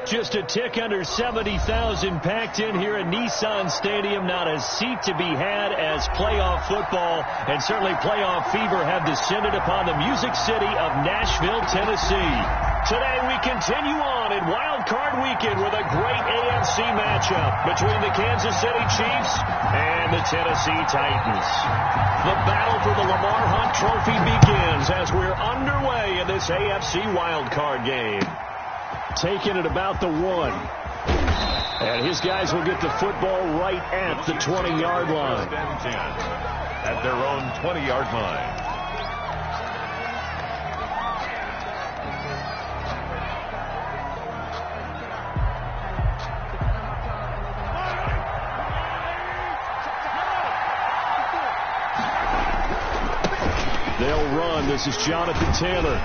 Just a tick under 70,000 packed in here at Nissan Stadium. Not a seat to be had as playoff football and certainly playoff fever have descended upon the Music City of Nashville, Tennessee. Today we continue on in Wild Card Weekend with a great AFC matchup between the Kansas City Chiefs and the Tennessee Titans. The battle for the Lamar Hunt Trophy begins as we're underway in this AFC Wild Card game. Taking it about the 1. And his guys will get the football right at the 20-yard line. At their own 20-yard line. They'll run. This is Jonathan Taylor.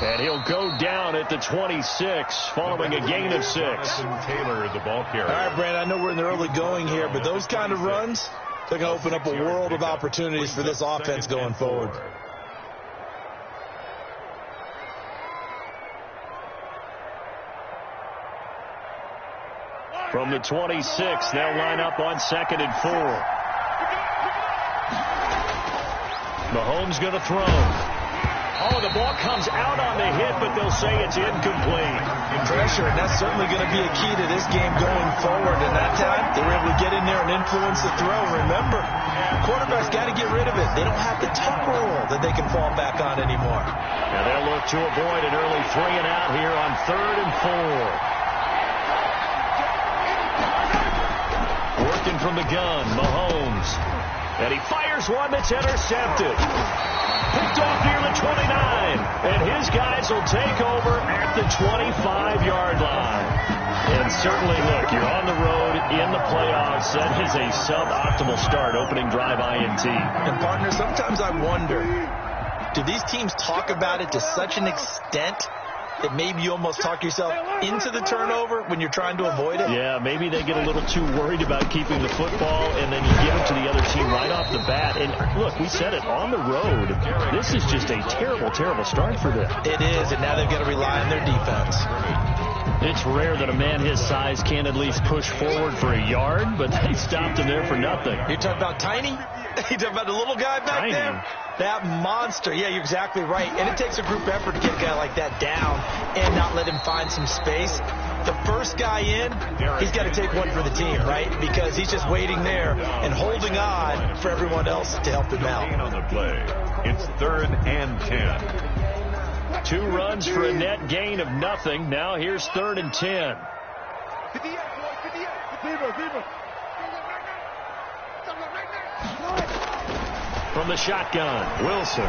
And he'll go down at the 26 following a gain of 6. Taylor, the ball carrier. All right, Brandon, I know we're in the early going here, but those kind of runs, they're going to open up a world of opportunities for this offense going forward. From the 26, they'll line up on 2nd and 4. Mahomes going to throw. Oh, the ball comes out on the hit, but they'll say it's incomplete. Pressure, and that's certainly going to be a key to this game going forward. And that time, they were able to get in there and influence the throw. Remember, quarterbacks got to get rid of it. They don't have the tuck roll that they can fall back on anymore. Now they'll look to avoid an early 3 and out here on 3rd and 4. Working from the gun, Mahomes. And he fires one that's intercepted. Picked off near the 29. And his guys will take over at the 25-yard line. And certainly, look, you're on the road in the playoffs. That is a suboptimal start, opening drive INT. And, partner, sometimes I wonder, do these teams talk about it to such an extent that maybe you almost talk yourself into the turnover when you're trying to avoid it? Yeah, maybe they get a little too worried about keeping the football, and then you give it to the other team right off the bat. And, look, we said it, on the road, this is just a terrible, terrible start for them. It is, and now they've got to rely on their defense. It's rare that a man his size can at least push forward for a yard, but they stopped him there for nothing. You're talking about Tiny? You're talking about the little guy back Tiny. there? That monster. Yeah, you're exactly right. And it takes a group effort to get a guy like that down and not let him find some space. The first guy in, he's got to take one for the team, right? Because he's just waiting there and holding on for everyone else to help him out. On the play, it's 3rd and 10. 2 runs for a net gain of nothing. Now here's 3rd and 10. From the shotgun, Wilson.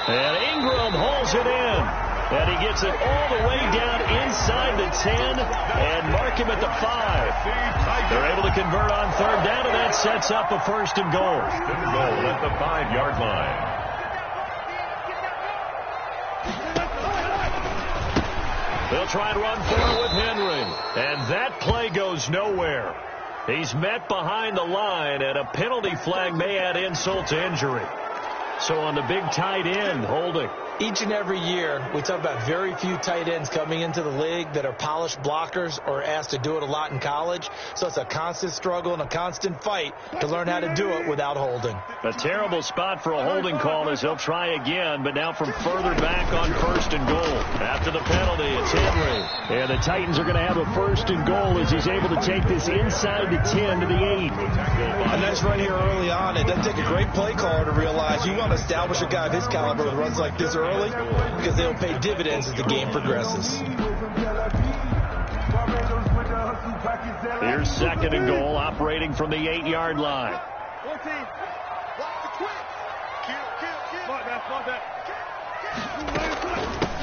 And Ingram holds it in. And he gets it all the way down inside the 10 and mark him at the 5. They're able to convert on 3rd down, and that sets up a 1st and goal. Goal at the 5-yard line. They'll try and run for it with Henry. And that play goes nowhere. He's met behind the line, and a penalty flag may add insult to injury. So on the big tight end, holding. Each and every year, we talk about very few tight ends coming into the league that are polished blockers or asked to do it a lot in college. So it's a constant struggle and a constant fight to learn how to do it without holding. A terrible spot for a holding call as he'll try again, but now from further back on 1st and goal. After the penalty, it's Henry. And the Titans are going to have a 1st and goal as he's able to take this inside the 10 to the 8. And that's right here early on. It doesn't take a great play caller to realize you want to establish a guy of his caliber with runs like this early, because they'll pay dividends as the game progresses. Here's 2nd and goal, operating from the 8-yard line.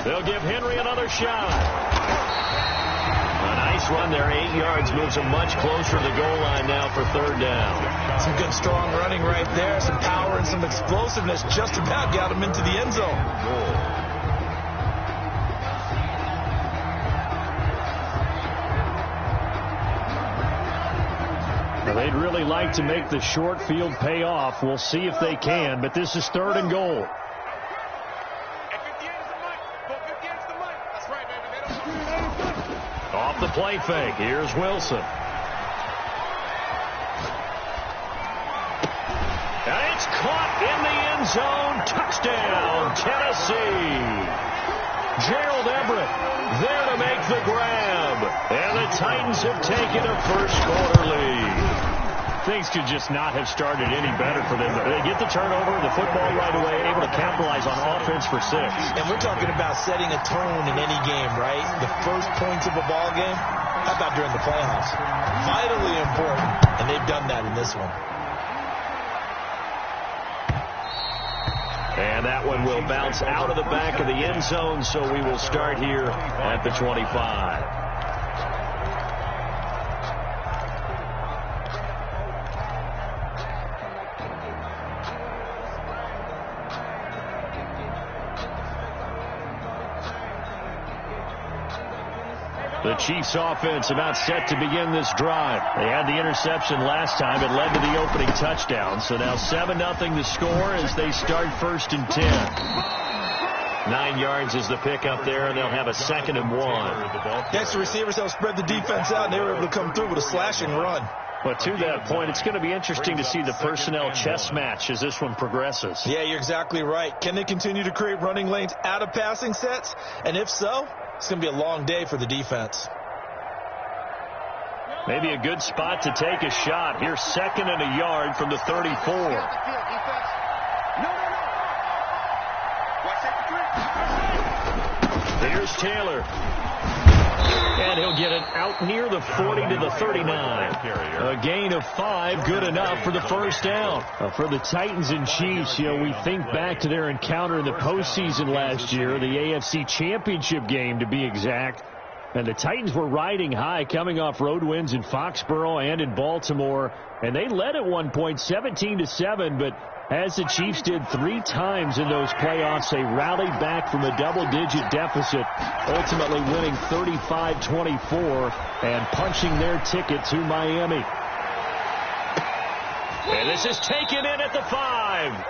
They'll give Henry another shot. A nice run there, 8 yards, moves him much closer to the goal line now for 3rd down. Some good strong running right there, some power and some explosiveness, just about got him into the end zone. Well, they'd really like to make the short field pay off. We'll see if they can, but this is 3rd and goal. play fake. Here's Wilson. And it's caught in the end zone. Touchdown, Tennessee. Gerald Everett there to make the grab. And the Titans have taken a first-quarter lead. Things could just not have started any better for them. They get the turnover, the football right away, able to capitalize on offense for 6. And we're talking about setting a tone in any game, right? The first points of a ball game, how about during the playoffs? Vitally important, and they've done that in this one. And that one will bounce out of the back of the end zone, so we will start here at the 25. The Chiefs offense about set to begin this drive. They had the interception last time. It led to the opening touchdown. So now 7-0 the score as they start 1st and 10. 9 yards is the pickup there, and they'll have a 2nd and 1. Next, the receivers help spread the defense out, and they were able to come through with a slashing run. But to that point, it's going to be interesting to see the personnel chess match as this one progresses. Yeah, you're exactly right. Can they continue to create running lanes out of passing sets? And if so, it's going to be a long day for the defense. Maybe a good spot to take a shot. Here's 2nd and a yard from the 34. Here's Taylor. And he'll get it out near the 40 to the 39. A gain of 5, good enough for the first down. For the Titans and Chiefs, we think back to their encounter in the postseason last year, the AFC Championship game to be exact. And the Titans were riding high, coming off road wins in Foxborough and in Baltimore. And they led at one point 17-7, but as the Chiefs did 3 times in those playoffs, they rallied back from a double-digit deficit, ultimately winning 35-24 and punching their ticket to Miami. And this is taken in at the 5.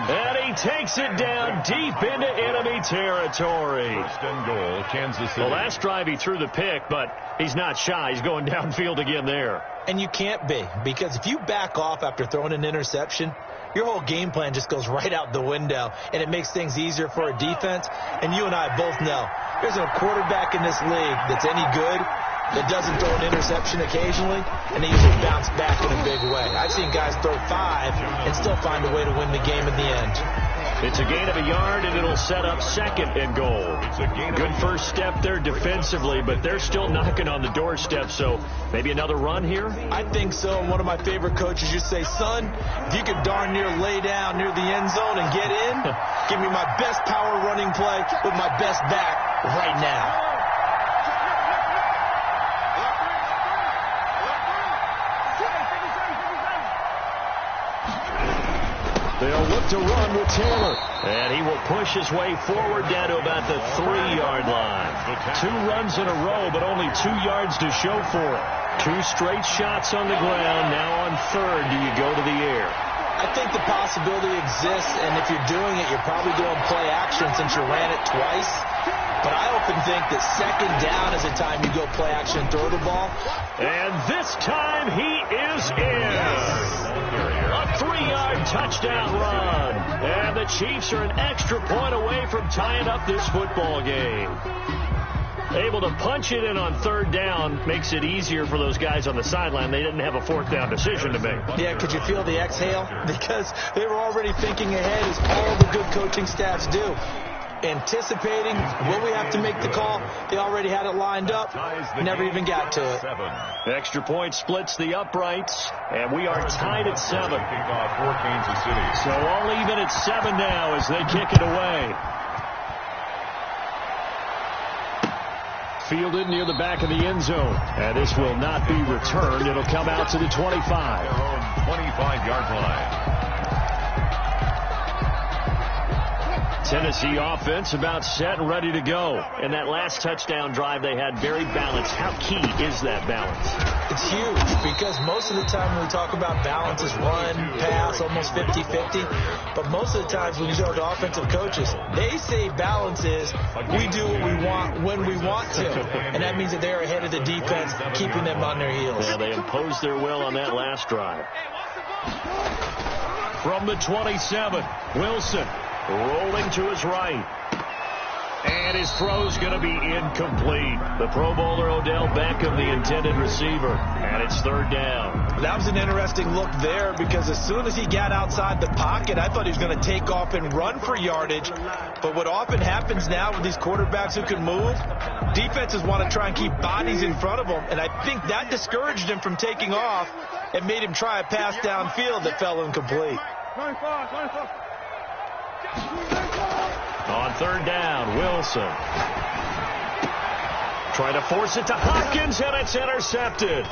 And he takes it down deep into enemy territory. 1st and goal, Kansas City. Well, last drive he threw the pick, but he's not shy. He's going downfield again there. And you can't be, because if you back off after throwing an interception, your whole game plan just goes right out the window, and it makes things easier for a defense. And you and I both know there's a quarterback in this league that's any good that doesn't throw an interception occasionally, and they usually bounce back in a big way. I've seen guys throw 5 and still find a way to win the game in the end. It's a gain of a yard, and it'll set up 2nd and goal. Good first step there defensively, but they're still knocking on the doorstep, so maybe another run here? I think so. And one of my favorite coaches used to say, son, if you could darn near lay down near the end zone and get in, give me my best power running play with my best back right now. They'll look to run with Taylor. And he will push his way forward down to about the 3-yard line. 2 runs in a row, but only 2 yards to show for it. 2 straight shots on the ground. Now on 3rd, do you go to the air? I think the possibility exists, and if you're doing it, you're probably doing play action since you ran it twice. But I often think that 2nd down is the time you go play action and throw the ball. And this time he is in. A 3-yard touchdown run. And the Chiefs are an extra point away from tying up this football game. Able to punch it in on 3rd down makes it easier for those guys on the sideline. They didn't have a 4th down decision to make. Yeah, could you feel the exhale? Because they were already thinking ahead, as all the good coaching staffs do. Anticipating, will we have to make the call? They already had it lined up, never even got to it. The extra point splits the uprights, and we are tied at 7. Kickoff for Kansas City. So all even at 7 now as they kick it away. Fielded near the back of the end zone, and this will not be returned. It'll come out to the 25. Their own 25-yard line. Tennessee offense about set and ready to go. And that last touchdown drive they had very balanced. How key is that balance? it's huge because most of the time when we talk about balance is run, pass, almost 50-50. But most of the times when you talk to offensive coaches, they say balance is we do what we want when we want to. And that means that they're ahead of the defense, keeping them on their heels. Yeah, they imposed their will on that last drive. From the 27, Wilson rolling to his right. And his throw's going to be incomplete. The Pro Bowler Odell Beckham, the intended receiver. And it's third down. That was an interesting look there because as soon as he got outside the pocket, I thought he was going to take off and run for yardage. But what often happens now with these quarterbacks who can move, defenses want to try and keep bodies in front of them. And I think that discouraged him from taking off and made him try a pass downfield that fell incomplete. On third down, Wilson. Trying to force it to Hopkins, and it's intercepted.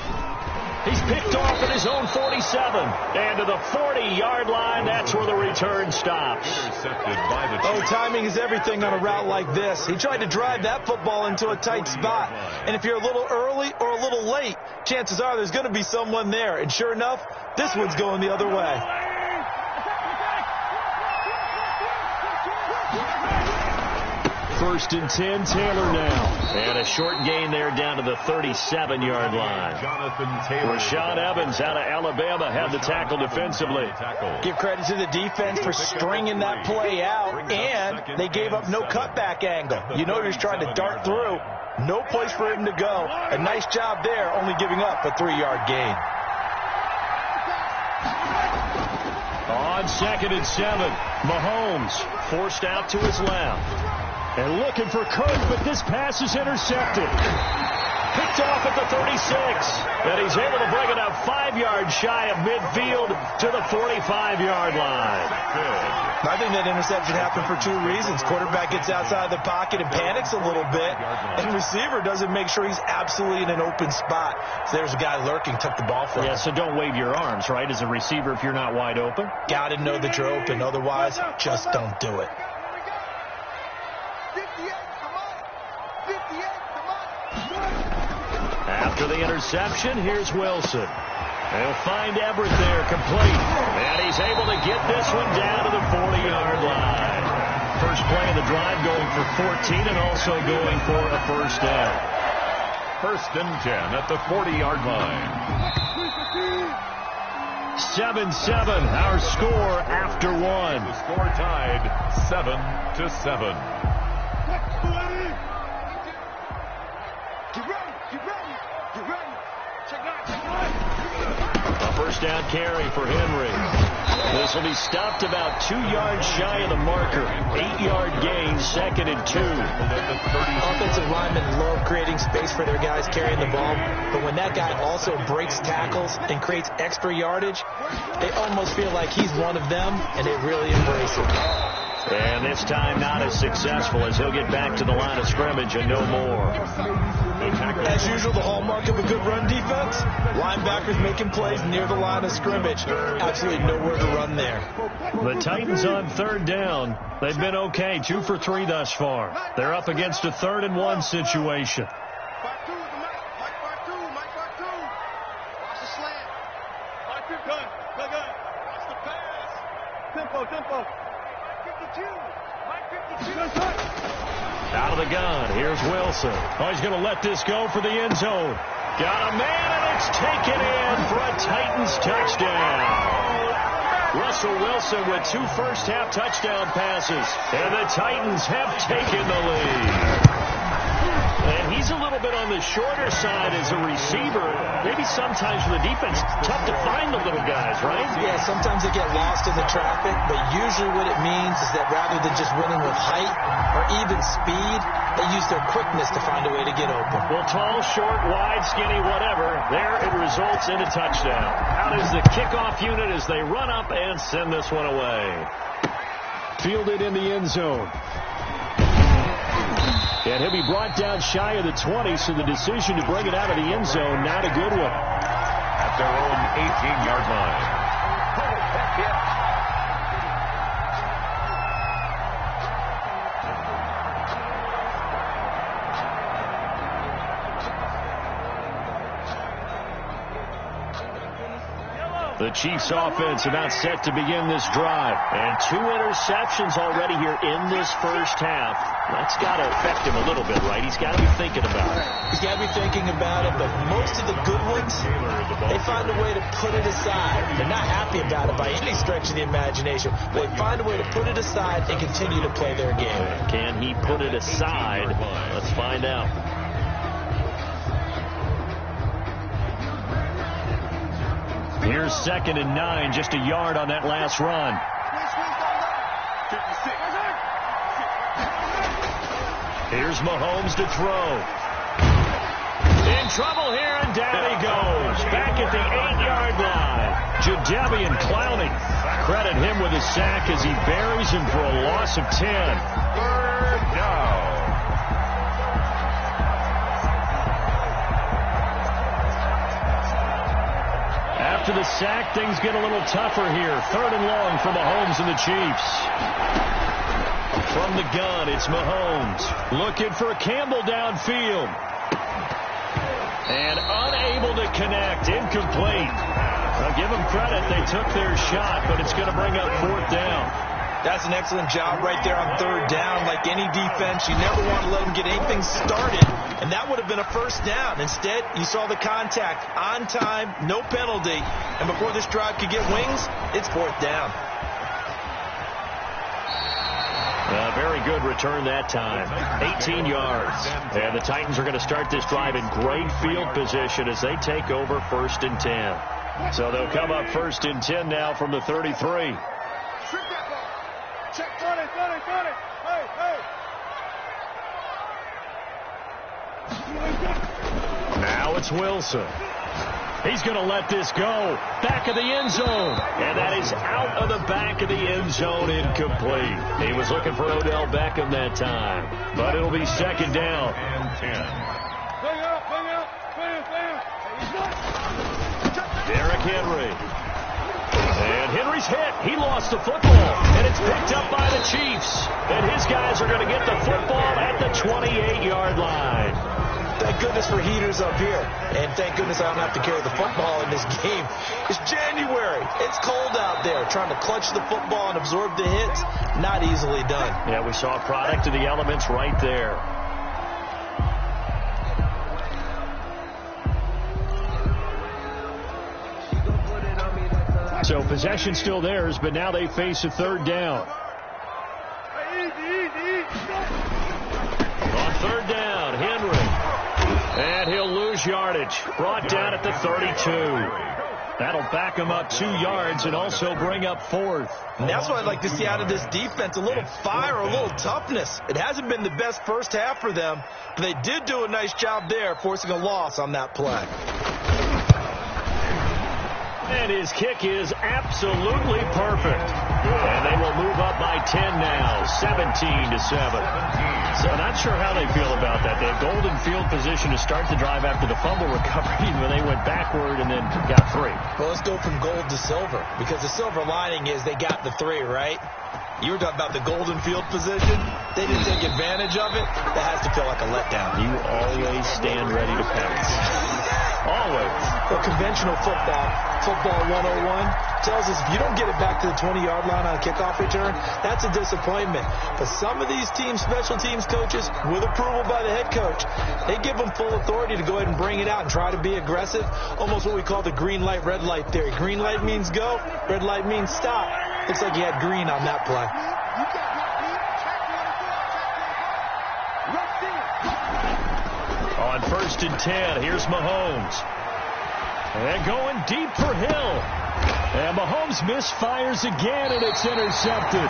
He's picked off at his own 47. And to the 40-yard line, that's where the return stops. Intercepted by the Chiefs. Timing is everything on a route like this. He tried to drive that football into a tight spot. And if you're a little early or a little late, chances are there's going to be someone there. And sure enough, this one's going the other way. First and 10, Taylor now. And a short gain there down to the 37-yard line. Jonathan Taylor. Rashaan Evans out of Alabama had the tackle defensively. Give credit to the defense for stringing that play out, and they gave up no cutback angle. You know he was trying to dart through. No place for him to go. A nice job there, only giving up a 3-yard gain. On second and 7, Mahomes forced out to his left. And looking for Kirk, but this pass is intercepted. Picked off at the 36. And he's able to bring it up 5 yards shy of midfield to the 45-yard line. I think that interception happened for 2 reasons. Quarterback gets outside the pocket and panics a little bit. And receiver doesn't make sure he's absolutely in an open spot. So there's a guy lurking, took the ball from him. Yeah, so don't wave your arms, right, as a receiver if you're not wide open. Got to know that you're open. Otherwise, just don't do it. After the interception, here's Wilson. They'll find Everett there, complete. And he's able to get this one down to the 40-yard line. First play of the drive going for 14 and also going for a first down. First and 10 at the 40-yard line. 7-7, our score after one. The score tied 7-7. A first down carry for Henry. This will be stopped about 2 yards shy of the marker. 8-yard gain, second and 2. Offensive linemen love creating space for their guys carrying the ball, but when that guy also breaks tackles and creates extra yardage, they almost feel like he's one of them, and they really embrace it. And this time not as successful as he'll get back to the line of scrimmage and no more. As usual, the hallmark of a good run defense, linebackers making plays near the line of scrimmage. Absolutely nowhere to run there. The Titans on third down. They've been okay, 2 for 3 thus far. They're up against a 3rd and 1 situation. Out of the gun, here's Wilson. Oh, he's going to let this go for the end zone. Got a man, and it's taken in for a Titans touchdown. Russell Wilson with 2 first-half touchdown passes, and the Titans have taken the lead. And he's a little bit on the shorter side as a receiver. Maybe sometimes for the defense, tough to find the little guys, right? Yeah, sometimes they get lost in the traffic, but usually what it means is that rather than just winning with height or even speed, they use their quickness to find a way to get open. Well, tall, short, wide, skinny, whatever, there it results in a touchdown. Out is the kickoff unit as they run up and send this one away. Fielded in the end zone. And he'll be brought down shy of the 20, so the decision to bring it out of the end zone, not a good one. At their own 18-yard line. The Chiefs offense about set to begin this drive. And 2 interceptions already here in this first half. That's got to affect him a little bit, right? He's got to be thinking about it. He's got to be thinking about it, but most of the good ones, they find a way to put it aside. They're not happy about it by any stretch of the imagination. They find a way to put it aside and continue to play their game. Can he put it aside? Let's find out. Here's 2nd and 9, just a yard on that last run. Here's Mahomes to throw. In trouble here, and down he goes. Back at the 8-yard line. Jadeveon Clowney. Credit him with a sack as he buries him for a loss of 10. 3rd down. After the sack, things get a little tougher here. 3rd and long for Mahomes and the Chiefs. From the gun, it's Mahomes. Looking for Campbell downfield. And unable to connect. Incomplete. I'll give them credit. They took their shot, but it's going to bring up 4th down. That's an excellent job right there on 3rd down. Like any defense, you never want to let them get anything started, and that would have been a 1st down. Instead, you saw the contact on time, no penalty, and before this drive could get wings, it's 4th down. Very good return that time. 18 yards. And the Titans are going to start this drive in great field position as they take over 1st and 10. So they'll come up 1st and 10 now from the 33. Check 20. Hey. Now it's Wilson. He's going to let this go. Back of the end zone. And that is out of the back of the end zone, incomplete. He was looking for Odell Beckham that time. But it'll be 2nd down. And 10. Bring up. Derrick Henry. And Henry's hit. He lost the football. And it's picked up by the Chiefs. And his guys are going to get the football at the 28-yard line. Thank goodness for heaters up here. And thank goodness I don't have to carry the football in this game. It's January. It's cold out there. Trying to clutch the football and absorb the hits, not easily done. Yeah, we saw a product of the elements right there. So possession still theirs, but now they face a 3rd down. On 3rd down, Henry. And he'll lose yardage. Brought down at the 32. That'll back him up 2 yards and also bring up 4th. And that's what I'd like to see out of this defense. A little fire, a little toughness. It hasn't been the best first half for them, but they did do a nice job there, forcing a loss on that play. And his kick is absolutely perfect. And they will move up by 10 now, 17-7. So not sure how they feel about that. They had golden field position to start the drive after the fumble recovery when they went backward and then got 3. Well, let's go from gold to silver, because the silver lining is they got the 3, right? You were talking about the golden field position. They didn't take advantage of it. That has to feel like a letdown. You always stand ready to pounce. Always. Well, conventional football 101, tells us if you don't get it back to the 20-yard line on a kickoff return, that's a disappointment. But some of these teams, special teams coaches, with approval by the head coach, they give them full authority to go ahead and bring it out and try to be aggressive, almost what we call the green light, red light theory. Green light means go, red light means stop. Looks like he had green on that play. On 1st and 10, here's Mahomes. And going deep for Hill. And Mahomes misfires again, and it's intercepted.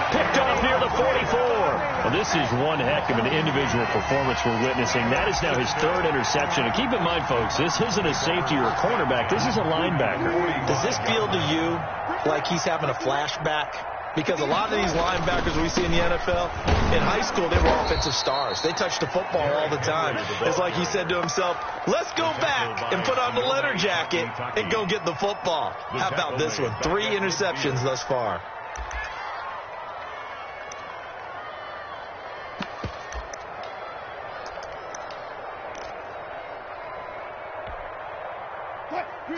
Picked off near the 44. Well, this is one heck of an individual performance we're witnessing. That is now his 3rd interception. And keep in mind, folks, this isn't a safety or a cornerback. This is a linebacker. Does this feel to you like he's having a flashback? Because a lot of these linebackers we see in the NFL, in high school, they were offensive stars. They touched the football all the time. It's like he said to himself, let's go back and put on the leather jacket and go get the football. How about this one? 3 interceptions thus far.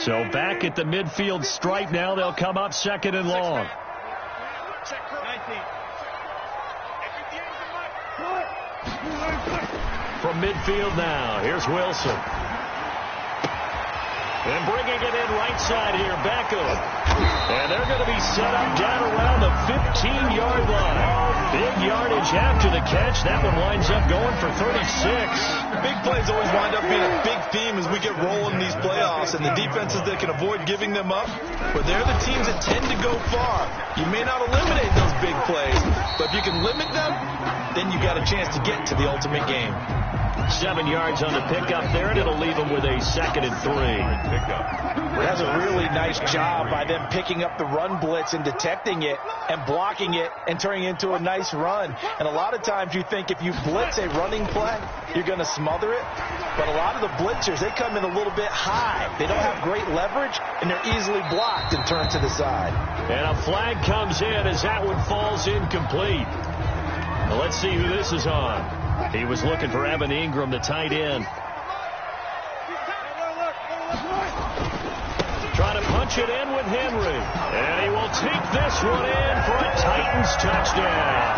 So back at the midfield stripe now. They'll come up second and long. From midfield now, here's Wilson. And bringing it in right side here, Beckham. And they're going to be set up down around the 15-yard line. Big yardage after the catch. That one winds up going for 36. Big plays always wind up being a big theme as we get rolling in these playoffs. And the defenses that can avoid giving them up, but they're the teams that tend to go far. You may not eliminate those big plays, but if you can limit them, then you got a chance to get to the ultimate game. 7 yards on the pickup there, and it'll leave them with a 2nd and 3. That's a really nice job by them picking up the run blitz and detecting it and blocking it and turning it into a nice run. And a lot of times you think if you blitz a running play, you're going to smother it. But a lot of the blitzers, they come in a little bit high. They don't have great leverage, and they're easily blocked and turned to the side. And a flag comes in as that one falls incomplete. Well, let's see who this is on. He was looking for Evan Ingram, the tight end. Trying to punch it in with Henry. And he will take this one in for a Titans touchdown.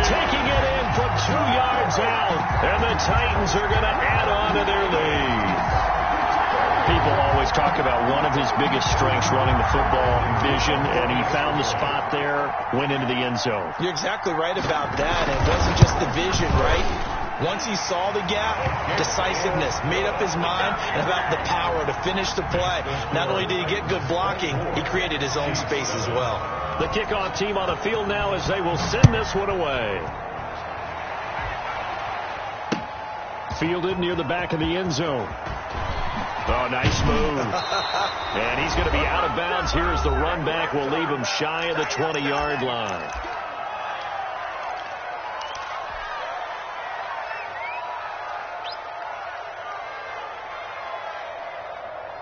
Taking it in from 2 yards out. And the Titans are going to add on to their lead. People always talk about one of his biggest strengths running the football, vision, and he found the spot there, went into the end zone. You're exactly right about that. It wasn't just the vision, right? Once he saw the gap, decisiveness, made up his mind, and about the power to finish the play. Not only did he get good blocking, he created his own space as well. The kickoff team on the field now as they will send this one away. Fielded near the back of the end zone. Oh, nice move. And he's going to be out of bounds here as the run back will leave him shy of the 20-yard line.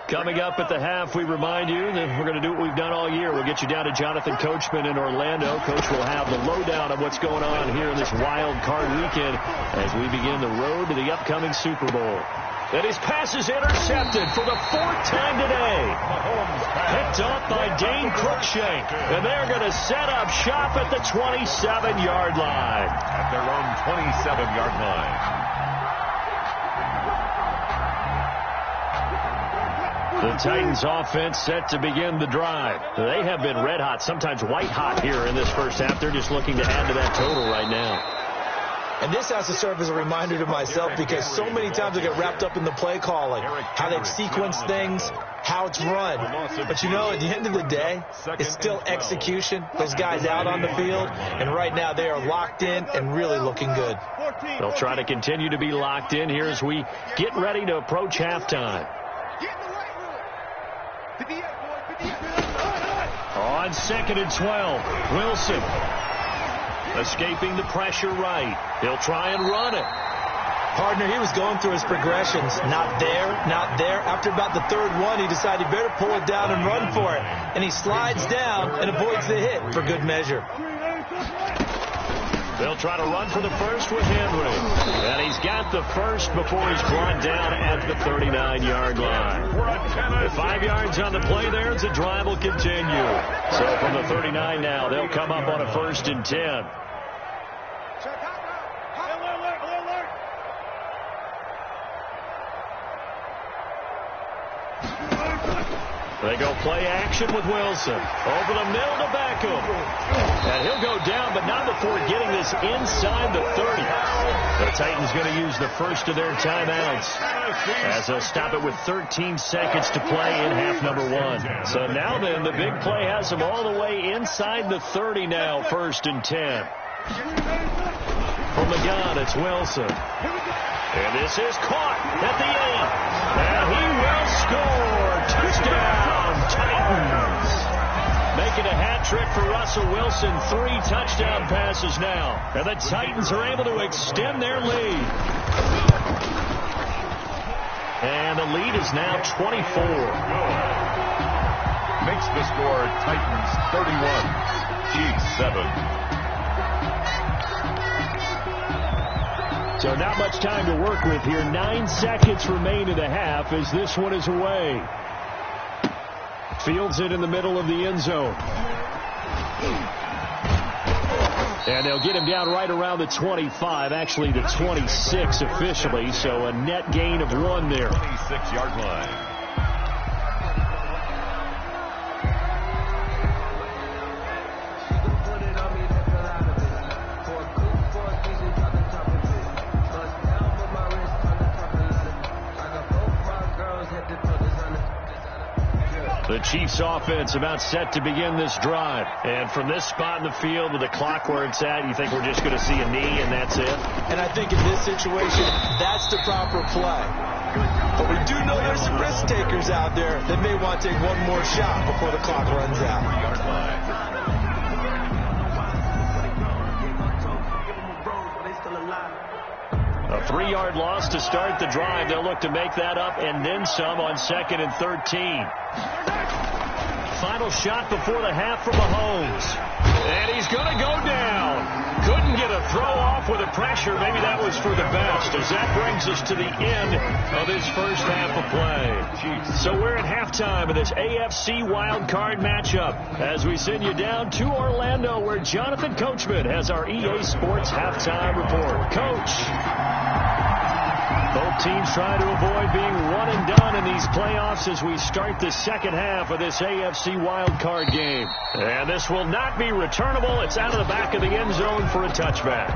Coming up at the half, we remind you that we're going to do what we've done all year. We'll get you down to Jonathan Coachman in Orlando. Coach will have the lowdown of what's going on here in this wild card weekend as we begin the road to the upcoming Super Bowl. And his pass is intercepted for the 4th time today. Picked up by Dane Cruikshank. And they're going to set up shop at the 27-yard line. At their own 27-yard line. The Titans offense set to begin the drive. They have been red hot, sometimes white hot here in this first half. They're just looking to add to that total right now. And this has to serve as a reminder to myself because so many times I get wrapped up in the play calling, how they've sequenced things, how it's run. But, you know, at the end of the day, it's still execution. Those guys out on the field, and right now they are locked in and really looking good. They'll try to continue to be locked in here as we get ready to approach halftime. On 2nd and 12, Wilson. Escaping the pressure right. He'll try and run it. Partner, he was going through his progressions. Not there, not there. After about the 3rd one, he decided he better pull it down and run for it. And he slides down and avoids the hit for good measure. They'll try to run for the first with Henry. And he's got the first before he's brought down at the 39-yard line. With 5 yards on the play there, the drive will continue. So from the 39 now, they'll come up on a 1st and 10. They go play action with Wilson. Over the middle to Beckham. And he'll go down, but not before getting this inside the 30. The Titans going to use the first of their timeouts as they'll stop it with 13 seconds to play in half number 1. So now then, the big play has them all the way inside the 30 now, 1st and 10. From the gun, it's Wilson. And this is caught at the 8. And he will score. Touchdown, Titans. Making a hat trick for Russell Wilson. 3 touchdown passes now. And the Titans are able to extend their lead. And the lead is now 24. Makes the score Titans 31, Chiefs 7. So not much time to work with here. 9 seconds remain in the half as this one is away. Fields it in the middle of the end zone. And they'll get him down right around the 25, actually the 26 officially, so a net gain of 1 there. 26-yard line. The Chiefs offense about set to begin this drive. And from this spot in the field with the clock where it's at, you think we're just going to see a knee and that's it? And I think in this situation, that's the proper play. But we do know there's some risk takers out there that may want to take one more shot before the clock runs out. A 3-yard loss to start the drive. They'll look to make that up and then some on 2nd and 13. Final shot before the half from Mahomes. And he's going to go down. Couldn't get a throw off with the pressure. Maybe that was for the best, as that brings us to the end of this first half of play. So we're at halftime of this AFC wild card matchup as we send you down to Orlando, where Jonathan Coachman has our EA Sports halftime report. Coach. Both teams trying to avoid being one and done in these playoffs as we start the second half of this AFC wild card game. And this will not be returnable. It's out of the back of the end zone for a touchback.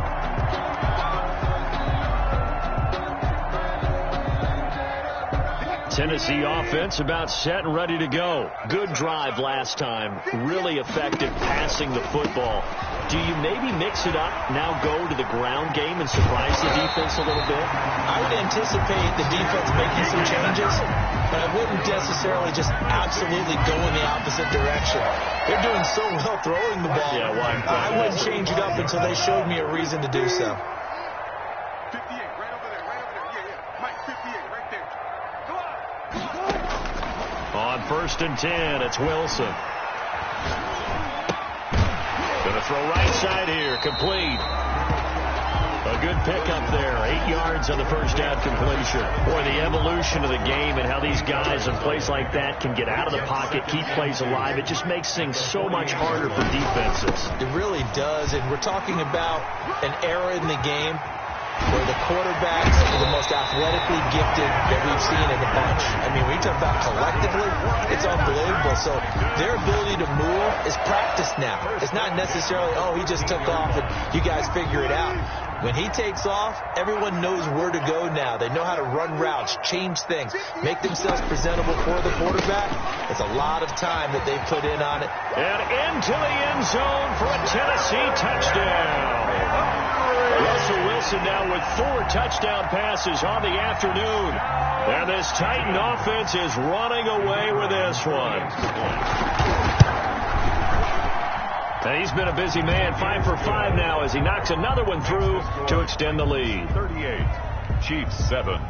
Tennessee offense about set and ready to go. Good drive last time. Really effective passing the football. Do you maybe mix it up, now go to the ground game and surprise the defense a little bit? I would anticipate the defense making some changes, but I wouldn't necessarily just absolutely go in the opposite direction. They're doing so well throwing the ball. Yeah, well, I wouldn't change it up until they showed me a reason to do so. 58, right over there, right over there. Yeah. Mike, 58, right there. Come on. On 1st and 10, it's Wilson. Going to throw right side here, complete. A good pickup there, 8 yards on the first down completion. Boy, the evolution of the game and how these guys in plays like that can get out of the pocket, keep plays alive, it just makes things so much harder for defenses. It really does, and we're talking about an era in the game where the quarterbacks are the most athletically gifted that we've seen in the bunch. I mean, when you talk about collectively, it's unbelievable. So their ability to move is practiced now. It's not necessarily, oh, he just took off and you guys figure it out. When he takes off, everyone knows where to go now. They know how to run routes, change things, make themselves presentable for the quarterback. It's a lot of time that they put in on it. And into the end zone for a Tennessee touchdown. Russell Wilson now with 4 touchdown passes on the afternoon. And this Titan offense is running away with this one. And he's been a busy man, 5 for 5 now as he knocks another one through to extend the lead. 38, Chiefs 7.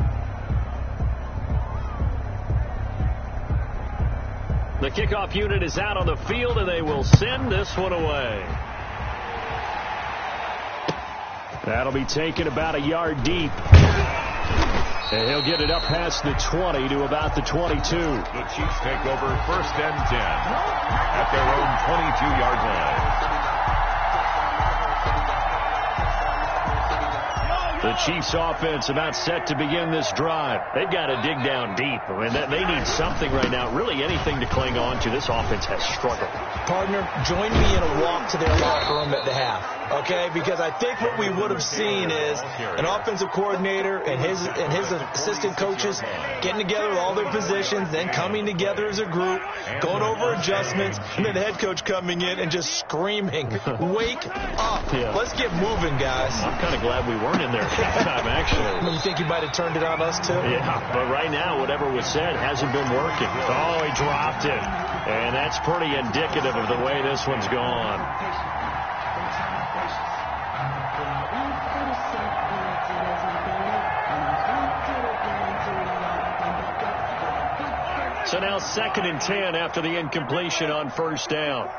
The kickoff unit is out on the field, and they will send this one away. That'll be taken about a yard deep. And he'll get it up past the 20 to about the 22. The Chiefs take over 1st and 10 at their own 22-yard line. The Chiefs offense about set to begin this drive. They've got to dig down deep. I mean, they need something right now, really anything to cling on to. This offense has struggled. Partner, join me in a walk to their locker room at the half, okay? Because I think what we would have seen is an offensive coordinator and his assistant coaches getting together with all their positions, then coming together as a group, going over adjustments, and then the head coach coming in and just screaming, wake up. Yeah. Let's get moving, guys. I'm kind of glad we weren't in there halftime, actually. You think you might have turned it on us, too? Yeah, but right now, whatever was said hasn't been working. Oh, he dropped it. And that's pretty indicative of the way this one's gone. So now 2nd and 10 after the incompletion on 1st down.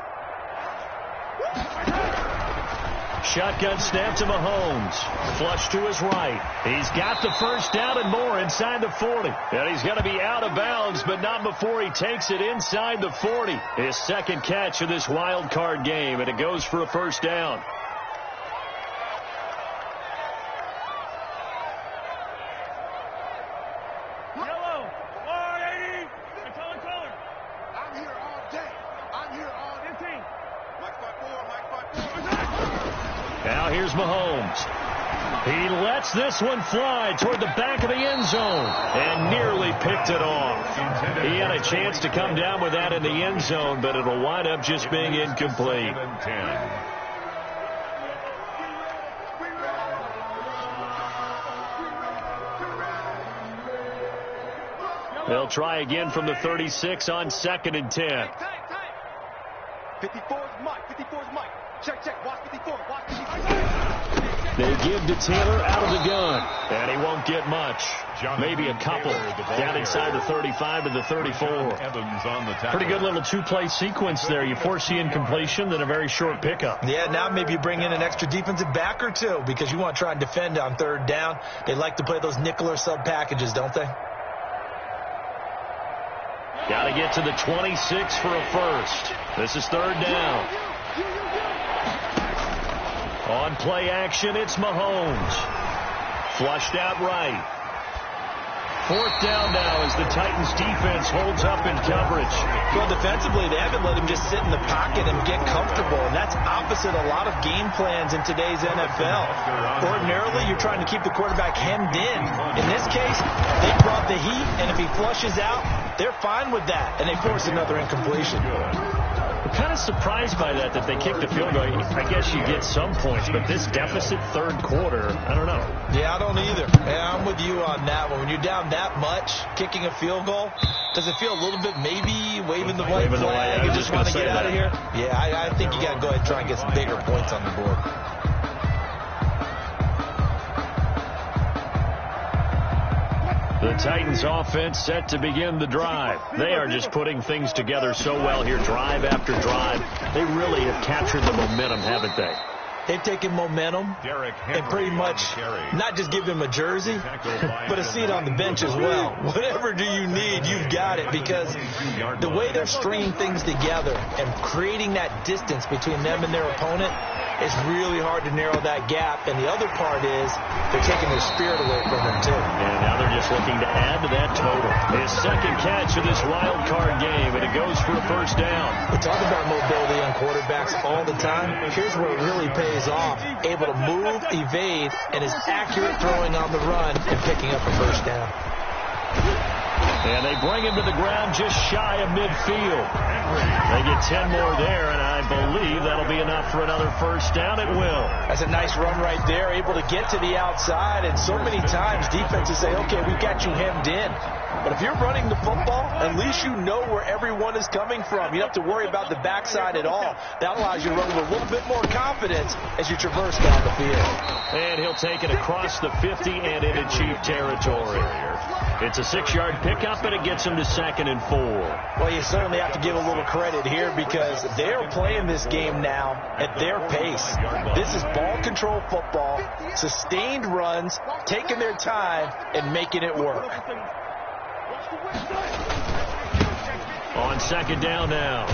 Shotgun snap to Mahomes. Flush to his right. He's got the first down and more inside the 40. And he's going to be out of bounds, but not before he takes it inside the 40. His second catch of this wild card game, and it goes for a first down. Now here's Mahomes. He lets this one fly toward the back of the end zone and nearly picked it off. He had a chance to come down with that in the end zone, but it'll wind up just being incomplete. They'll try again from the 36 on 2nd and 10. 54's Mike. 54's Mike. Check. Watch 54. Watch 54. They give to Taylor out of the gun, and he won't get much. Maybe a couple down inside the 35 to the 34. Pretty good little two-play sequence there. You force the incompletion, then a very short pickup. Yeah, now maybe you bring in an extra defensive back or two because you want to try and defend on 3rd down. They like to play those nickel or sub packages, don't they? Got to get to the 26 for a first. This is 3rd down. On play action, it's Mahomes. Flushed out right. 4th down now as the Titans defense holds up in coverage. Well, defensively, they haven't let him just sit in the pocket and get comfortable, and that's opposite a lot of game plans in today's NFL. Ordinarily, you're trying to keep the quarterback hemmed in. In this case, they brought the heat, and if he flushes out, they're fine with that, and they force another incompletion. I'm kind of surprised by that they kicked the field goal. I guess you get some points, but this deficit 3rd quarter, I don't know. Yeah, I don't either. Yeah, I'm with you on that one. When you're down that much, kicking a field goal, does it feel a little bit maybe waving the white flag and just want to get out of here? Yeah, I think you got to go ahead and try and get some bigger points on the board. The Titans offense set to begin the drive. They are just putting things together so well here, drive after drive. They really have captured the momentum, haven't they? They've taken momentum and pretty much not just give him a jersey, but a seat on the bench as well. Whatever do you need, you've got it, because the way they're stringing things together and creating that distance between them and their opponent, it's really hard to narrow that gap. And the other part is they're taking their spirit away from them, too. And now they're just looking to add to that total. His second catch of this wild card game, and it goes for a first down. We talk about mobility on quarterbacks all the time. Here's where it really pays off. Able to move, evade, and is accurate throwing on the run and picking up a first down. And they bring him to the ground just shy of midfield. They get 10 more there, and I believe that'll be enough for another first down. It will. That's a nice run right there, able to get to the outside, and so many times defenses say, okay, we've got you hemmed in. But if you're running the football, at least you know where everyone is coming from. You don't have to worry about the backside at all. That allows you to run with a little bit more confidence as you traverse down the field. And he'll take it across the 50 and into Chief territory. It's a 6-yard pickup, and it gets him to 2nd and 4. Well, you certainly have to give a little credit here because they're playing this game now at their pace. This is ball control football, sustained runs, taking their time, and making it work. On 2nd down now,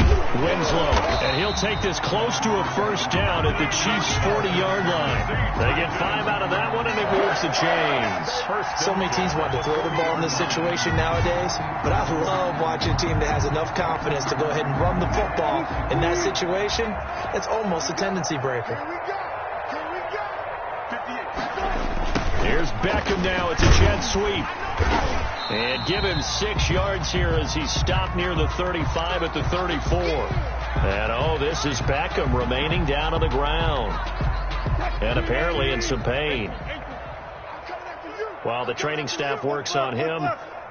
Winslow, and he'll take this close to a first down at the Chiefs' 40-yard line. They get 5 out of that one, and it moves the chains. So many teams want to throw the ball in this situation nowadays, but I love watching a team that has enough confidence to go ahead and run the football. In that situation, it's almost a tendency breaker. Here's Beckham now. It's a jet sweep. And give him 6 yards here as he stopped near the 35 at the 34. And, this is Beckham remaining down on the ground. And apparently in some pain. While the training staff works on him,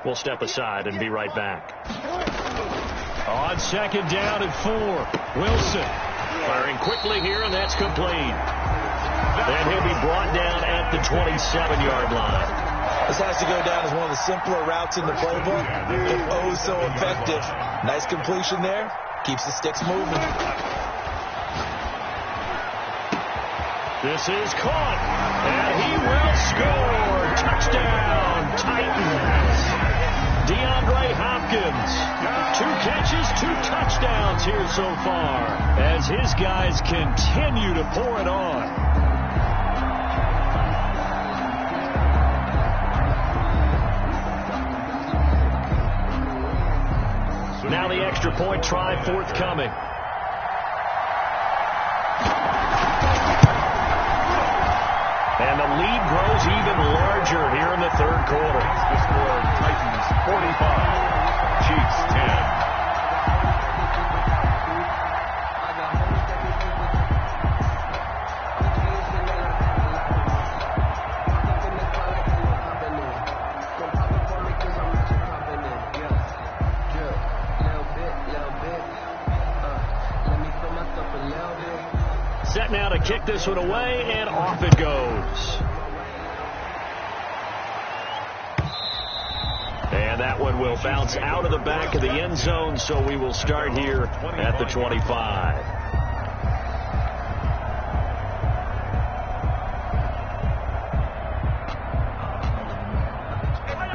we'll step aside and be right back. On 2nd down and 4, Wilson firing quickly here, and that's complete. And he'll be brought down at the 27-yard line. This has to go down as one of the simpler routes in the playbook, but so effective. Nice completion there. Keeps the sticks moving. This is caught, and he will score. Touchdown, Titans. DeAndre Hopkins, 2 catches, 2 touchdowns here so far, as his guys continue to pour it on. Now the extra point try forthcoming. And the lead grows even larger here in the third quarter. The score, Titans 45, Chiefs 10. Set now to kick this one away, and off it goes. And that one will bounce out of the back of the end zone, so we will start here at the 25.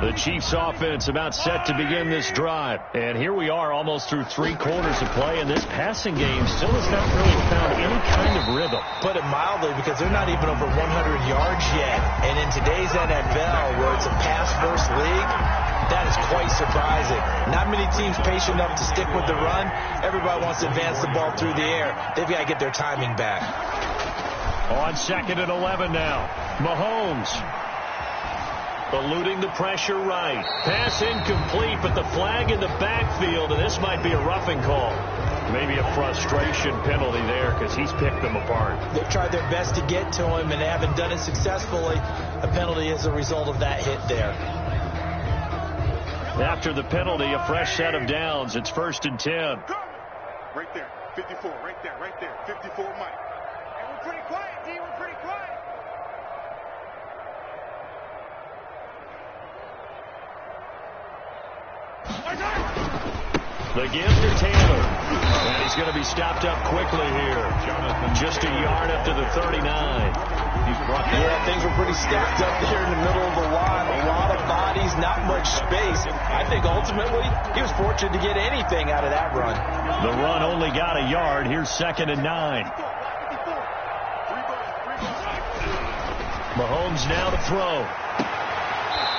The Chiefs offense about set to begin this drive. And here we are almost through 3 quarters of play, and this passing game still has not really found any kind of rhythm. Put it mildly, because they're not even over 100 yards yet. And in today's NFL, where it's a pass-first league, that is quite surprising. Not many teams patient enough to stick with the run. Everybody wants to advance the ball through the air. They've got to get their timing back. On 2nd and 11 now. Mahomes eluding the pressure right. Pass incomplete, but the flag in the backfield, and this might be a roughing call. Maybe a frustration penalty there because he's picked them apart. They've tried their best to get to him and they haven't done it successfully. A penalty is a result of that hit there. After the penalty, a fresh set of downs. It's 1st and 10. Right there, 54, right there, 54, Mike. And we're pretty quiet, D, we're pretty quiet. The give to Taylor. And he's going to be stopped up quickly here. Just a yard up to the 39. Yeah, things were pretty stacked up there in the middle of the line. A lot of bodies, not much space. I think ultimately he was fortunate to get anything out of that run. The run only got a yard. Here's 2nd and 9. Mahomes now to throw.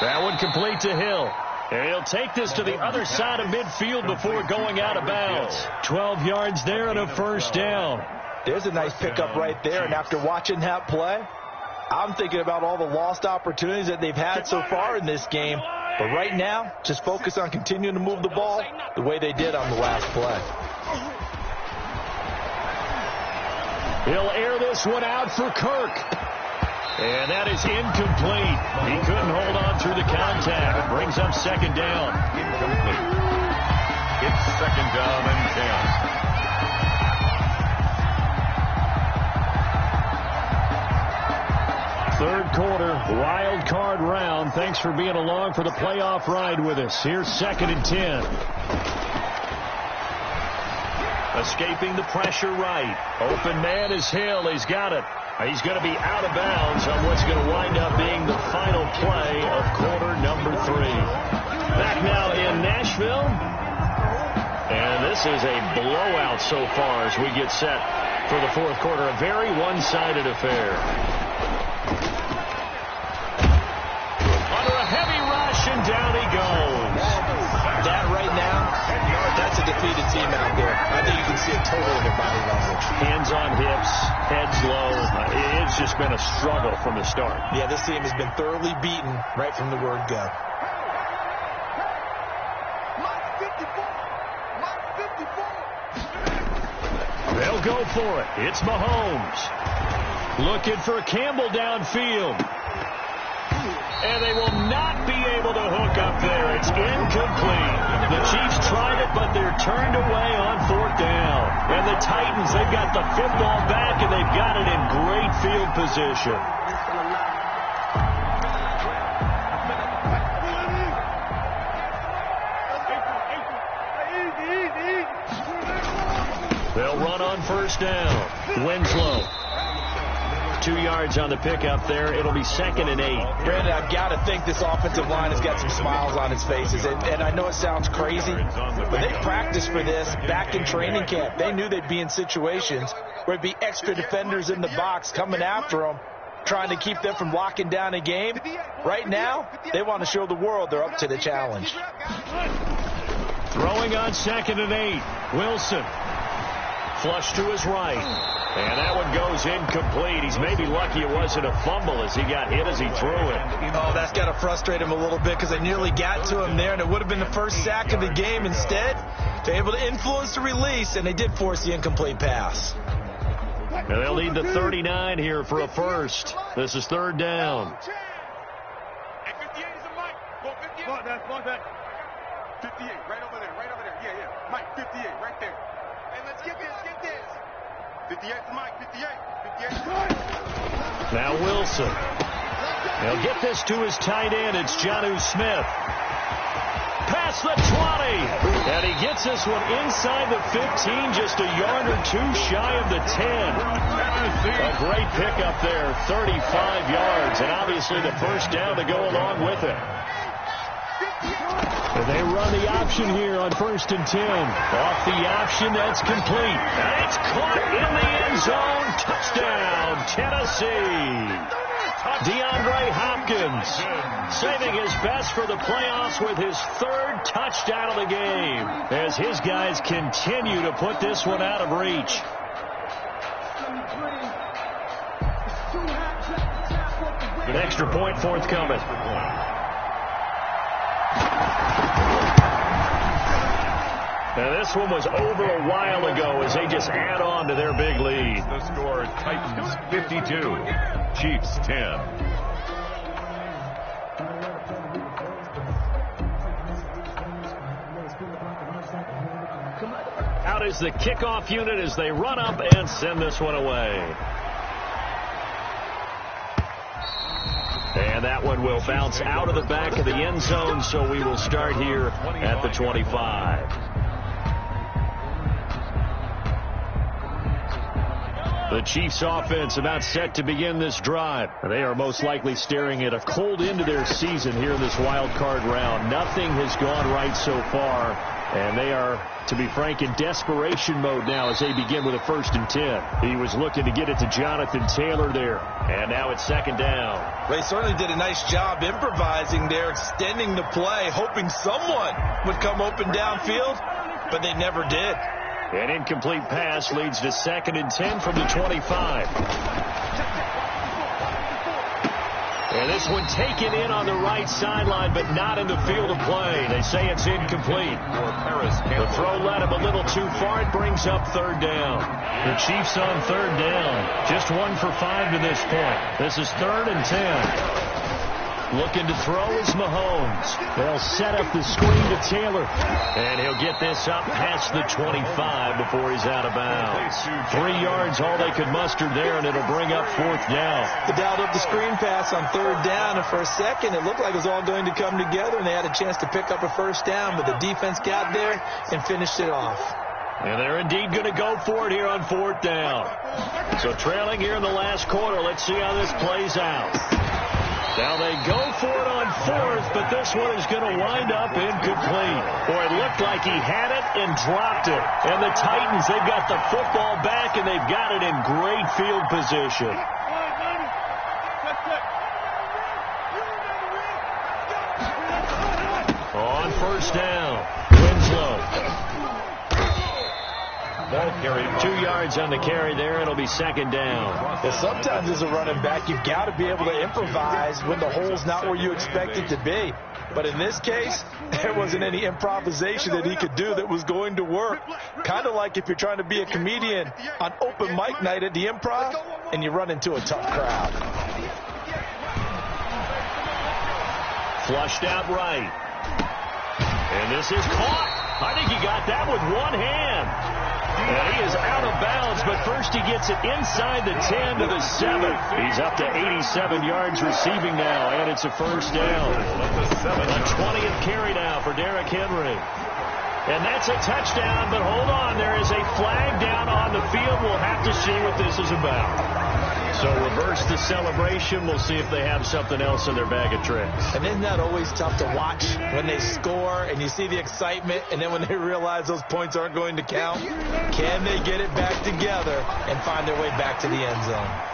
That one complete to Hill. And he'll take this to the other side of midfield before going out of bounds. 12 yards there and a first down. There's a nice pickup right there. And after watching that play, I'm thinking about all the lost opportunities that they've had so far in this game. But right now, just focus on continuing to move the ball the way they did on the last play. He'll air this one out for Kirk. And that is incomplete. He couldn't hold on through the contact. It brings up 2nd down. Incomplete. It's 2nd down and 10. Third quarter, wild card round. Thanks for being along for the playoff ride with us. Here's 2nd and 10. Escaping the pressure right. Open man is Hill. He's got it. He's going to be out of bounds on what's going to wind up being the final play of quarter number 3. Back now in Nashville. And this is a blowout so far as we get set for the fourth quarter. A very one-sided affair. Under a heavy rush, and down he goes. That right now, that's a defeated team out there. I think you can see it totally in their body language. Hands on hips, heads low. It's just been a struggle from the start. Yeah, this team has been thoroughly beaten right from the word go. They'll go for it. It's Mahomes. Looking for Campbell downfield. And they will not be able to hook up there. It's incomplete. The Chiefs tried it, but they're turned away on 4th down. And the Titans, they've got the football back, and they've got it in great field position. They'll run on 1st down. Winslow. 2 yards on the pickup there. It'll be 2nd and 8. Brandon, I've got to think this offensive line has got some smiles on its faces. And I know it sounds crazy, but they practiced for this back in training camp. They knew they'd be in situations where it'd be extra defenders in the box coming after them, trying to keep them from locking down a game. Right now, they want to show the world they're up to the challenge. Throwing on 2nd and 8. Wilson. Flush to his right. And that one goes incomplete. He's maybe lucky it wasn't a fumble as he got hit as he threw it. Oh, that's got to frustrate him a little bit because they nearly got to him there, and it would have been the first sack of the game. Instead, they're able to influence the release, and they did force the incomplete pass. And they'll need the 39 here for a first. This is 3rd down. 58, right over there. Yeah. Mike, 58, right there. Hey, let's get this. 58 for Mike, 58. 58 for Mike. Now Wilson. He'll get this to his tight end. It's Jonnu Smith. Past the 20. And he gets this one inside the 15, just a yard or two shy of the 10. A great pickup there, 35 yards. And obviously the first down to go along with it. And they run the option here on 1st and 10. Off the option, that's complete. And it's caught in the end zone. Touchdown, Tennessee. DeAndre Hopkins saving his best for the playoffs with his 3rd touchdown of the game as his guys continue to put this one out of reach. An extra point forthcoming. Now this one was over a while ago as they just add on to their big lead. The score, Titans 52, Chiefs 10. Out is the kickoff unit as they run up and send this one away. And that one will bounce out of the back of the end zone, so we will start here at the 25. The Chiefs offense about set to begin this drive. They are most likely staring at a cold end to their season here in this wild card round. Nothing has gone right so far, and they are, to be frank, in desperation mode now as they begin with a 1st and 10. He was looking to get it to Jonathan Taylor there, and now it's 2nd down. They certainly did a nice job improvising there, extending the play, hoping someone would come open downfield, but they never did. An incomplete pass leads to 2nd and 10 from the 25. And this one taken in on the right sideline, but not in the field of play. They say it's incomplete. The throw led him a little too far. It brings up 3rd down. The Chiefs on 3rd down. Just 1 for 5 to this point. This is 3rd and 10. Looking to throw is Mahomes. They'll set up the screen to Taylor. And he'll get this up past the 25 before he's out of bounds. 3 yards, all they could muster there, and it'll bring up 4th down. They dialed up the screen pass on 3rd down, and for a second, it looked like it was all going to come together, and they had a chance to pick up a 1st down, but the defense got there and finished it off. And they're indeed going to go for it here on 4th down. So trailing here in the last quarter, let's see how this plays out. Now they go for it on 4th, but this one is going to wind up incomplete. Boy, it looked like he had it and dropped it. And the Titans, they've got the football back, and they've got it in great field position. On 1st down, Winslow. Ball carry, 2 yards on the carry there. It'll be 2nd down. Yeah, sometimes as a running back, you've got to be able to improvise when the hole's not where you expect it to be. But in this case, there wasn't any improvisation that he could do that was going to work. Kind of like if you're trying to be a comedian on open mic night at the Improv and you run into a tough crowd. Flushed out right. And this is caught. I think he got that with one hand. And he is out of bounds, but first he gets it inside the 10 to the 7. He's up to 87 yards receiving now, and it's a 1st down. A 20th carry now for Derrick Henry. And that's a touchdown, but hold on, there is a flag down on the field. We'll have to see what this is about. So reverse the celebration. We'll see if they have something else in their bag of tricks. And isn't that always tough to watch when they score and you see the excitement, and then when they realize those points aren't going to count? Can they get it back together and find their way back to the end zone?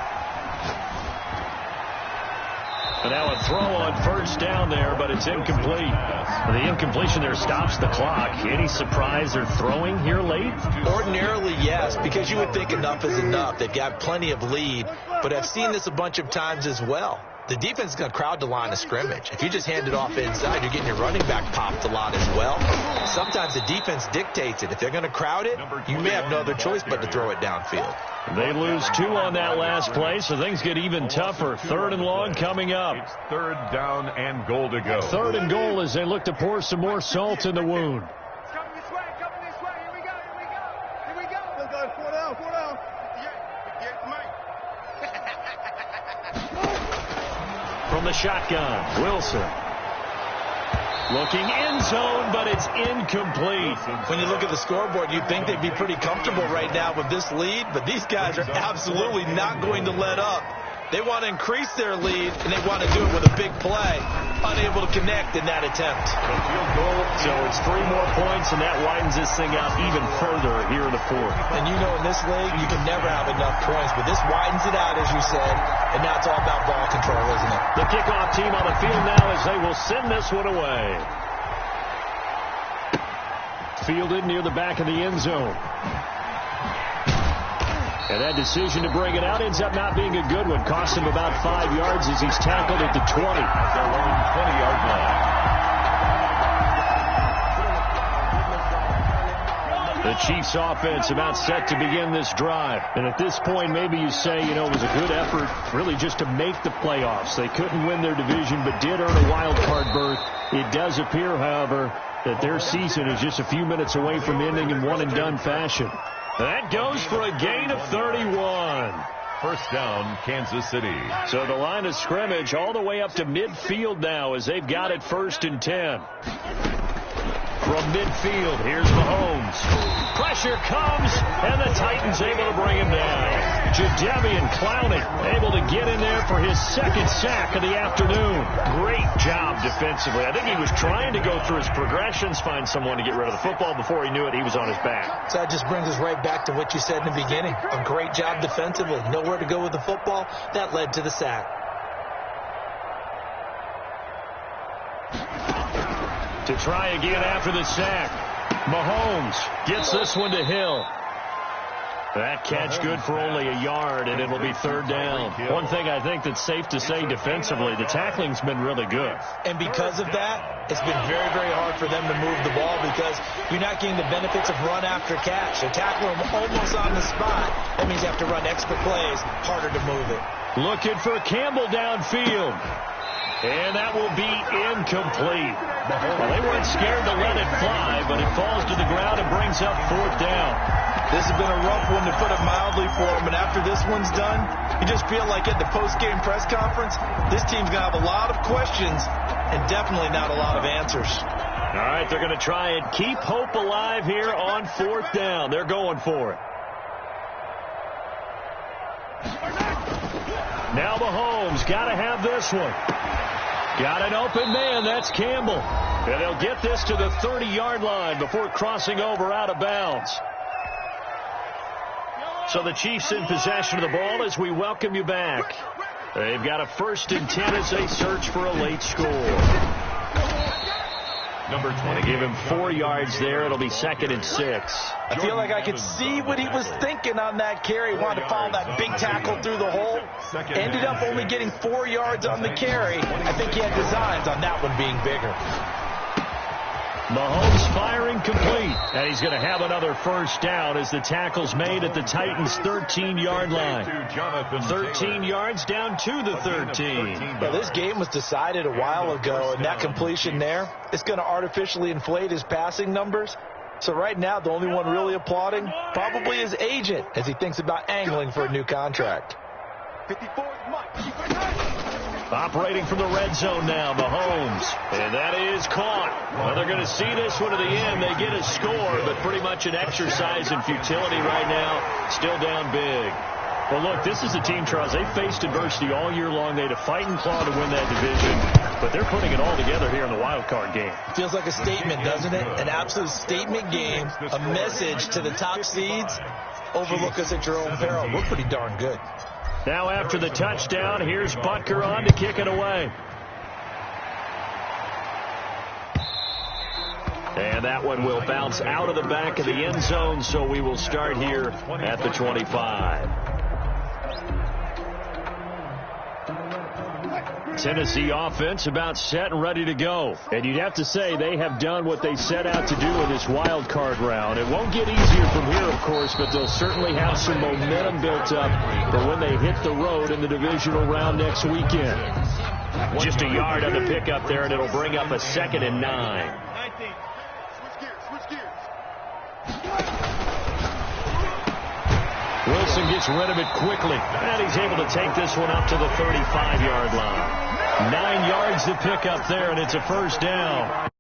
And now a throw on first down there, but it's incomplete. The incompletion there stops the clock. Any surprise they're throwing here late? Ordinarily, yes, because you would think enough is enough. They've got plenty of lead, but I've seen this a bunch of times as well. The defense is going to crowd the line of scrimmage. If you just hand it off inside, you're getting your running back popped a lot as well. Sometimes the defense dictates it. If they're going to crowd it, you may have no other choice but to throw it downfield. They lose 2 on that last play, so things get even tougher. 3rd and long coming up. It's 3rd down and goal to go. 3rd and goal as they look to pour some more salt in the wound. It's coming this way, Here we go, here we go. Here we go. Let's go. 4 down, 4 down. 58, 58, Mike. From the shotgun, Wilson. Looking end zone, but it's incomplete. When you look at the scoreboard, you'd think they'd be pretty comfortable right now with this lead, but these guys are absolutely not going to let up. They want to increase their lead, and they want to do it with a big play. Unable to connect in that attempt. So it's 3 more points, and that widens this thing out even further here in the 4th. And you know in this league, you can never have enough points, but this widens it out, as you said, and now it's all about ball control, isn't it? The kickoff team on the field now as they will send this one away. Fielded near the back of the end zone. And that decision to bring it out ends up not being a good one. Cost him about 5 yards as he's tackled at the 20. Their own 20-yard line. The Chiefs offense about set to begin this drive. And at this point, maybe you say, it was a good effort really just to make the playoffs. They couldn't win their division, but did earn a wild card berth. It does appear, however, that their season is just a few minutes away from ending in one-and-done fashion. That goes for a gain of 31. 1st down, Kansas City. So the line of scrimmage all the way up to midfield now as they've got it 1st and 10. From midfield, here's Mahomes. Pressure comes, and the Titans able to bring him down. Jadeveon Clowney able to get in there for his 2nd sack of the afternoon. Great job defensively. I think he was trying to go through his progressions, find someone to get rid of the football. Before he knew it, he was on his back. So that just brings us right back to what you said in the beginning. A great job defensively. Nowhere to go with the football. That led to the sack. To try again after the sack. Mahomes gets this one to Hill. That catch good for only a yard, and it'll be 3rd down. One thing I think that's safe to say defensively, the tackling's been really good. And because of that, it's been very, very hard for them to move the ball because you're not getting the benefits of run after catch. They tackle them almost on the spot. That means you have to run extra plays, harder to move it. Looking for Campbell downfield. And that will be incomplete. Well, they weren't scared to let it fly, but it falls to the ground and brings up 4th down. This has been a rough one, to put it mildly, for them. And after this one's done, you just feel like at the post-game press conference, this team's going to have a lot of questions and definitely not a lot of answers. All right, they're going to try and keep hope alive here on 4th down. They're going for it. Now Mahomes got to have this one. Got an open man. That's Campbell. And they'll get this to the 30-yard line before crossing over out of bounds. So the Chiefs in possession of the ball as we welcome you back. They've got a 1st and 10 as they search for a late score. Number 20. They give him 4 yards there. It'll be 2nd and 6. I feel like I could see what he was thinking on that carry. He wanted to follow that big tackle through the hole. Ended up only getting 4 yards on the carry. I think he had designs on that one being bigger. Mahomes firing complete. And he's going to have another 1st down as the tackle's made at the Titans' 13-yard line. 13 yards down to the 13. Well, this game was decided a while ago, and that completion there, it's going to artificially inflate his passing numbers. So right now, the only one really applauding probably his agent as he thinks about angling for a new contract. 54 is Mike. Operating from the red zone now, Mahomes. And that is caught. Well, they're going to see this one to the end. They get a score, but pretty much an exercise in futility right now. Still down big. Well, look, this is a team, Charles. They faced adversity all year long. They had to fight and claw to win that division, but they're putting it all together here in the wild card game. Feels like a statement, doesn't it? An absolute statement game, a message to the top seeds. Overlook us at your own peril. We're pretty darn good. Now after the touchdown, here's Butker on to kick it away. And that one will bounce out of the back of the end zone, so we will start here at the 25. Tennessee offense about set and ready to go. And you'd have to say they have done what they set out to do in this wild card round. It won't get easier from here, of course, but they'll certainly have some momentum built up for when they hit the road in the divisional round next weekend. Just a yard on the pickup there, and it'll bring up a 2nd and 9. Wilson gets rid of it quickly, and he's able to take this one up to the 35-yard line. 9 yards to pick up there, and it's a first down.